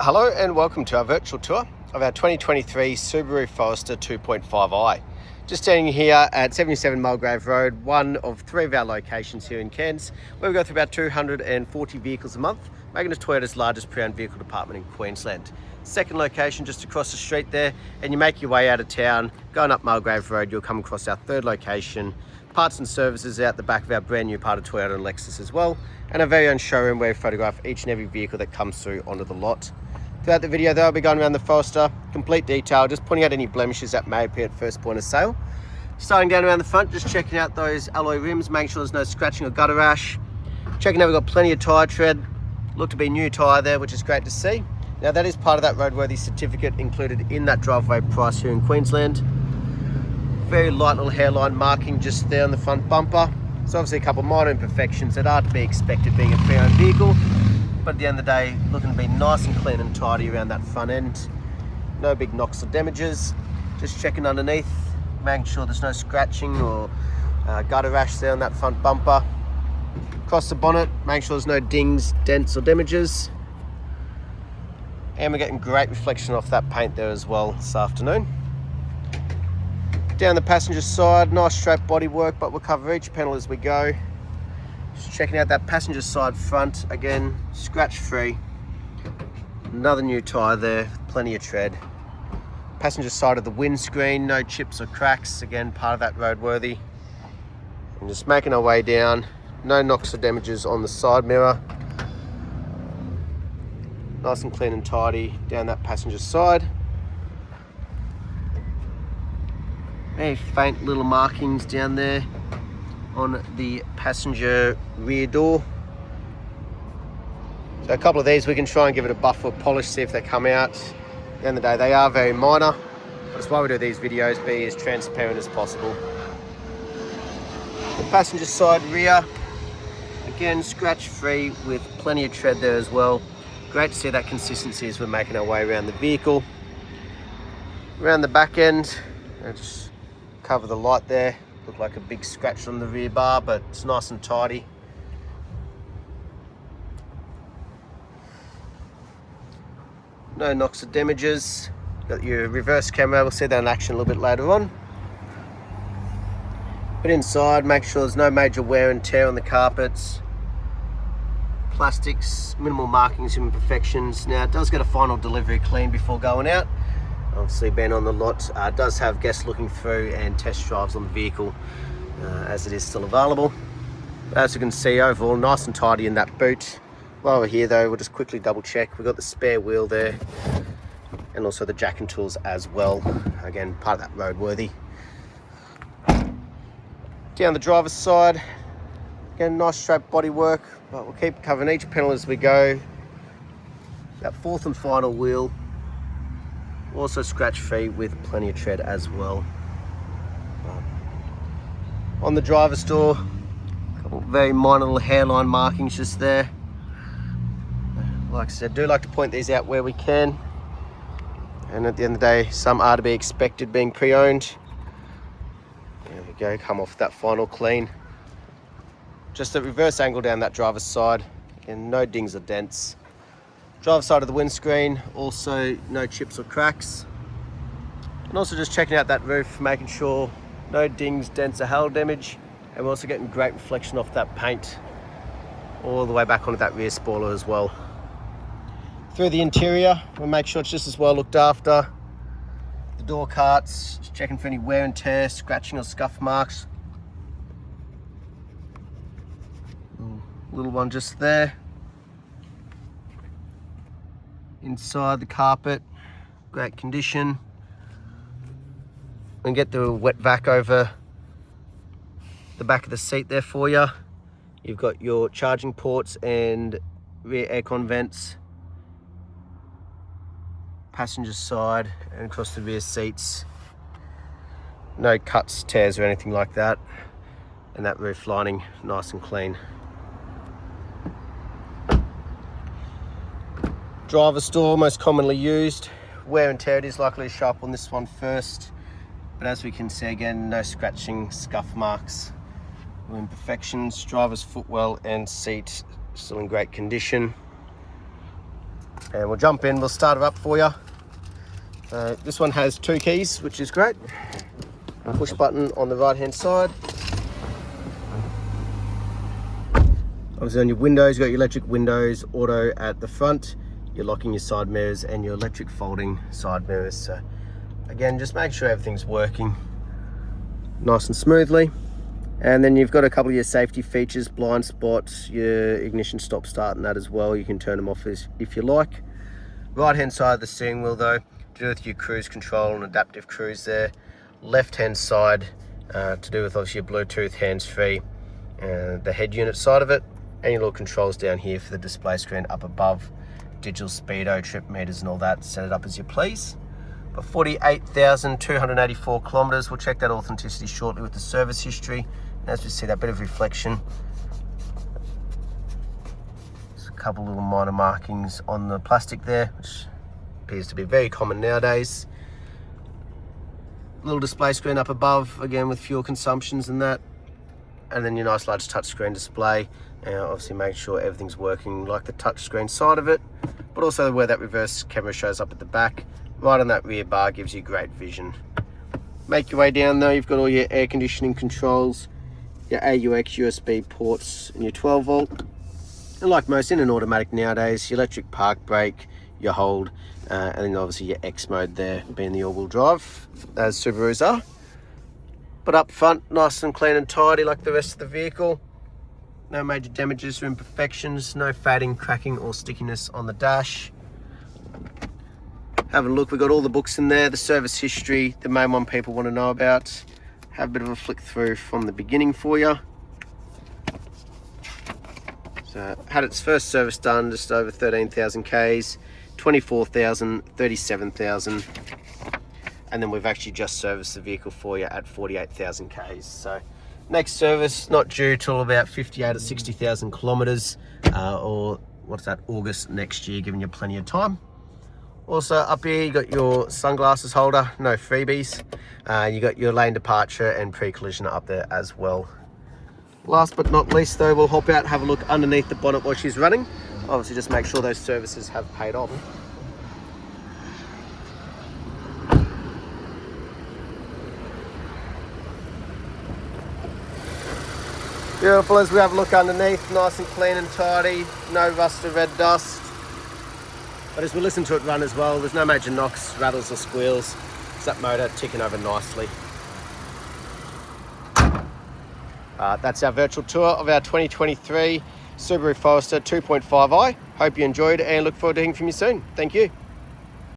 Hello and welcome to our virtual tour of our 2023 Subaru Forester 2.5i. Just standing here at 77 Mulgrave Road, one of three of our locations here in Cairns, where we go through about 240 vehicles a month, making us Toyota's largest pre-owned vehicle department in Queensland. Second location just across the street there, and you make your way out of town, going up Mulgrave Road, you'll come across our third location, parts and services out the back of our brand new part of Toyota and Lexus as well, and our very own showroom where we photograph each and every vehicle that comes through onto the lot. Throughout the video though, I'll be going around the Forester, complete detail, just pointing out any blemishes that may appear at first point of sale. Starting down around the front, just checking out those alloy rims, making sure there's no scratching or gutter rash. Checking out we've got plenty of tyre tread, look to be new tyre there, which is great to see. Now that is part of that roadworthy certificate included in that driveway price here in Queensland. Very light little hairline marking just there on the front bumper. So obviously a couple of minor imperfections that are to be expected being a pre-owned vehicle. But at the end of the day, looking to be nice and clean and tidy around that front end. No big knocks or damages. Just checking underneath, making sure there's no scratching or gutter rash there on that front bumper. Across the bonnet, make sure there's no dings, dents or damages. And we're getting great reflection off that paint there as well this afternoon. Down the passenger side, nice straight bodywork, but we'll cover each panel as we go. Just checking out that passenger side front, again, scratch free. Another new tyre there, plenty of tread. Passenger side of the windscreen, no chips or cracks, again, part of that roadworthy. And just making our way down, no knocks or damages on the side mirror. Nice and clean and tidy down that passenger side. Very faint little markings down there on the passenger rear door. So a couple of these we can try and give it a buff or polish, see if they come out. At the end of the day, they are very minor, but it's why we do these videos, be as transparent as possible. The passenger side rear, again scratch free with plenty of tread there as well. Great to see that consistency as we're making our way around the vehicle. Around the back end, I'll just cover the light there. Look like a big scratch on the rear bar, but it's nice and tidy. No knocks or damages. Got your reverse camera, we'll see that in action a little bit later on. But inside, make sure there's no major wear and tear on the carpets. Plastics, minimal markings and imperfections. Now it does get a final delivery clean before going out. Obviously being on the lot, does have guests looking through and test drives on the vehicle as it is still available. But as you can see, overall nice and tidy in that boot. While we're here though, we'll just quickly double check. We've got the spare wheel there and also the jack and tools as well. Again, part of that roadworthy. Down the driver's side, again nice straight body work, but we'll keep covering each panel as we go. That fourth and final wheel, also scratch free with plenty of tread as well. On the driver's door, a couple very minor little hairline markings just there. Like I said, do like to point these out where we can. And at the end of the day, some are to be expected being pre-owned. There we go, come off that final clean. Just a reverse angle down that driver's side. Again, no dings or dents. Driver's side of the windscreen, also no chips or cracks. And also just checking out that roof, making sure no dings, dents or hail damage. And we're also getting great reflection off that paint all the way back onto that rear spoiler as well. Through the interior, we'll make sure it's just as well looked after. The door carts, just checking for any wear and tear, scratching or scuff marks. Little one just there. Inside the carpet, great condition. And get the wet vac over the back of the seat there for you. You've got your charging ports and rear aircon vents. Passenger side and across the rear seats. No cuts, tears or anything like that. And that roof lining nice and clean. Driver's door, most commonly used. Wear and tear, it is likely to show up on this one first. But as we can see again, no scratching, scuff marks, no imperfections. Driver's footwell and seat still in great condition. And we'll jump in, we'll start it up for you. This one has 2 keys, which is great. Push button on the right hand side. Obviously on your windows, you've got your electric windows, auto at the front, your locking, your side mirrors, and your electric folding side mirrors. So again, just make sure everything's working nice and smoothly. And then you've got a couple of your safety features, blind spots, your ignition stop start and that as well. You can turn them off if you like. Right hand side of the steering wheel though, to do with your cruise control and adaptive cruise there. Left hand side to do with obviously your Bluetooth hands-free, the head unit side of it, and your little controls down here for the display screen up above, digital speedo, trip meters and all that. Set it up as you please. But 48,284 kilometers. We'll check that authenticity shortly with the service history. As we see that bit of reflection, there's a couple little minor markings on the plastic there, which appears to be very common nowadays. Little display screen up above, again with fuel consumptions and that. And then your nice large touchscreen display. And obviously make sure everything's working like the touchscreen side of it, but also where that reverse camera shows up at the back. Right on that rear bar gives you great vision. Make your way down though, you've got all your air conditioning controls, your AUX USB ports and your 12 volt. And like most in an automatic nowadays, your electric park brake, your hold, and then obviously your X mode there being the all-wheel drive, as Subarus are. But up front, nice and clean and tidy like the rest of the vehicle. No major damages or imperfections, no fading, cracking or stickiness on the dash. Have a look, we've got all the books in there, the service history, the main one people want to know about. Have a bit of a flick through from the beginning for you. So had its first service done, just over 13,000 Ks, 24,000, 37,000. And then we've actually just serviced the vehicle for you at 48,000 Ks. So next service not due till about 58 or 60,000 kilometers, or what's that, August next year, giving you plenty of time. Also up here you got your sunglasses holder, no freebies. You got your lane departure and pre-collision up there as well. Last but not least though, we'll hop out, have a look underneath the bonnet while she's running. Obviously just make sure those services have paid off. Beautiful as we have a look underneath, nice and clean and tidy, no rust or red dust. But as we listen to it run as well, there's no major knocks, rattles or squeals. It's that motor ticking over nicely. That's our virtual tour of our 2023 Subaru Forester 2.5i. Hope you enjoyed and look forward to hearing from you soon. Thank you.